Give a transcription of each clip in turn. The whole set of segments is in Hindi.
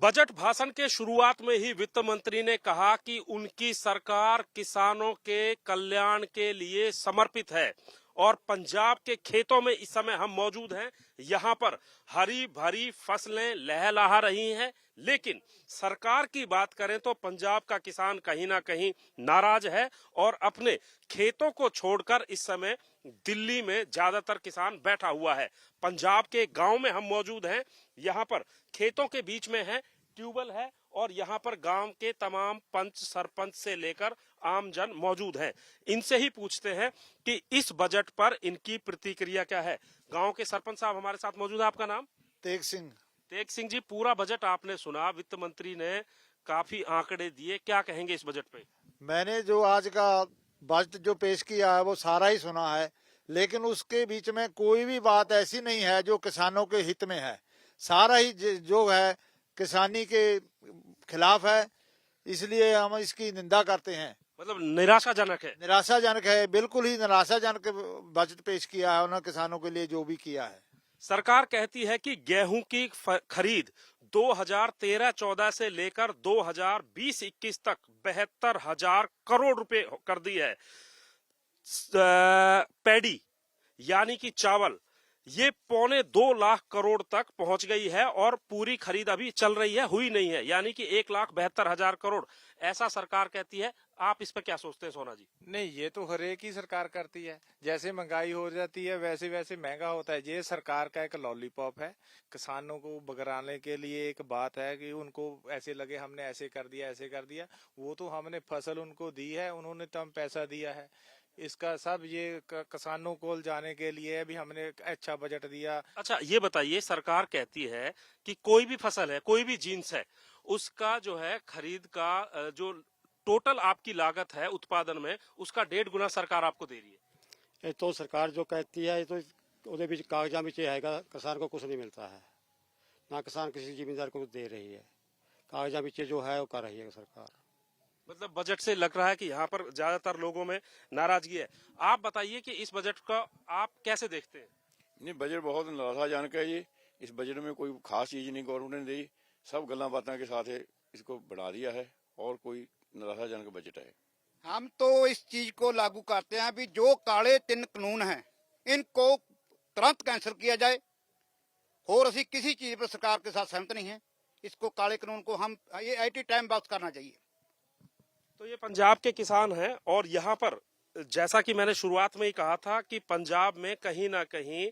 बजट भाषण के शुरुआत में ही वित्त मंत्री ने कहा कि उनकी सरकार किसानों के कल्याण के लिए समर्पित है और पंजाब के खेतों में इस समय हम मौजूद हैं। यहाँ पर हरी भरी फसलें लहलहा रही हैं, लेकिन सरकार की बात करें तो पंजाब का किसान कहीं ना कहीं नाराज है और अपने खेतों को छोड़कर इस समय दिल्ली में ज्यादातर किसान बैठा हुआ है। पंजाब के गांव में हम मौजूद हैं। यहाँ पर खेतों के बीच में है ट्यूबवेल है और यहाँ पर गांव के तमाम पंच सरपंच से लेकर आम जन मौजूद हैं। इनसे ही पूछते हैं कि इस बजट पर इनकी प्रतिक्रिया क्या है। गांव के सरपंच साहब हमारे साथ मौजूद है। आपका नाम? तेग सिंह। तेग सिंह जी, पूरा बजट आपने सुना, वित्त मंत्री ने काफी आंकड़े दिए, क्या कहेंगे इस बजट पे? मैंने जो आज का बजट जो पेश किया है वो सारा ही सुना है, लेकिन उसके बीच में कोई भी बात ऐसी नहीं है जो किसानों के हित में है। सारा ही जो है किसानी के खिलाफ है, इसलिए हम इसकी निंदा करते हैं। मतलब निराशाजनक है। निराशाजनक है, बिल्कुल ही निराशाजनक बजट पेश किया है उन्होंने किसानों के लिए जो भी किया है। सरकार कहती है कि गेहूं की खरीद 2013-14 से लेकर 2020-21 तक 72,000 करोड़ रुपए कर दी है। पैडी यानी कि चावल, ये 1.25 लाख करोड़ तक पहुंच गई है और पूरी खरीद अभी चल रही है, हुई नहीं है, यानी कि 1,72,000 करोड़, ऐसा सरकार कहती है। आप इस पर क्या सोचते हैं सोना जी? नहीं, ये तो हर एक ही सरकार करती है। जैसे महंगाई हो जाती है वैसे वैसे महंगा होता है। ये सरकार का एक लॉलीपॉप है। किसानों को बगराने के लिए एक बात है कि उनको ऐसे लगे हमने ऐसे कर दिया ऐसे कर दिया। वो तो हमने फसल उनको दी है, उन्होंने तो हम पैसा दिया है। इसका सब ये किसानों को जाने के लिए भी हमने अच्छा बजट दिया। अच्छा, ये बताइए, सरकार कहती है कि कोई भी फसल है, कोई भी जीन्स है, उसका जो है खरीद का जो टोटल आपकी लागत है उत्पादन में, उसका 1.5 गुना सरकार आपको दे रही है। ये तो सरकार जो कहती है, ये तो ਉਹਦੇ ਵਿੱਚ कागजां ਵਿੱਚ आएगा, किसान को कुछ नहीं मिलता है, ना किसान किसी जिम्मेदार को दे रही है। कागजां ਵਿੱਚ जो है वो कर रही है सरकार। मतलब बजट से लग रहा है कि यहाँ पर ज्यादातर लोगों में नाराजगी है। आप बताइए कि इस बजट का आप कैसे देखते हैं? नहीं, बजट बहुत निराशाजनक है जी। इस बजट में कोई खास चीज नहीं गवर्नमेंट ने दी, सब गल्लां बातां के साथ इसको बढ़ा दिया है और कोई निराशाजनक बजट है। हम तो इस चीज को लागू करते हैं भी जो काले 3 कानून हैं इनको तुरंत कैंसिल किया जाए और असी किसी चीज पर सरकार के साथ सहमत नहीं है। इसको काले कानून को हम ये एटी टाइम वापस करना चाहिए। तो ये पंजाब के किसान हैं और यहाँ पर जैसा कि मैंने शुरुआत में ही कहा था कि पंजाब में कहीं ना कहीं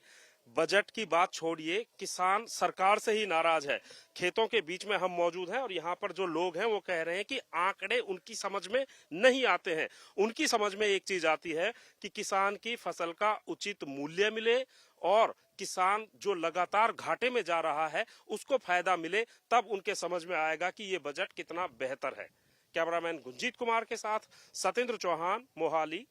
बजट की बात छोड़िए, किसान सरकार से ही नाराज है। खेतों के बीच में हम मौजूद हैं और यहाँ पर जो लोग हैं वो कह रहे हैं कि आंकड़े उनकी समझ में नहीं आते हैं। उनकी समझ में एक चीज आती है कि किसान की फसल का उचित मूल्य मिले और किसान जो लगातार घाटे में जा रहा है उसको फायदा मिले, तब उनके समझ में आएगा कि ये बजट कितना बेहतर है। कैमरामैन गुंजीत कुमार के साथ सतेंद्र चौहान, मोहाली।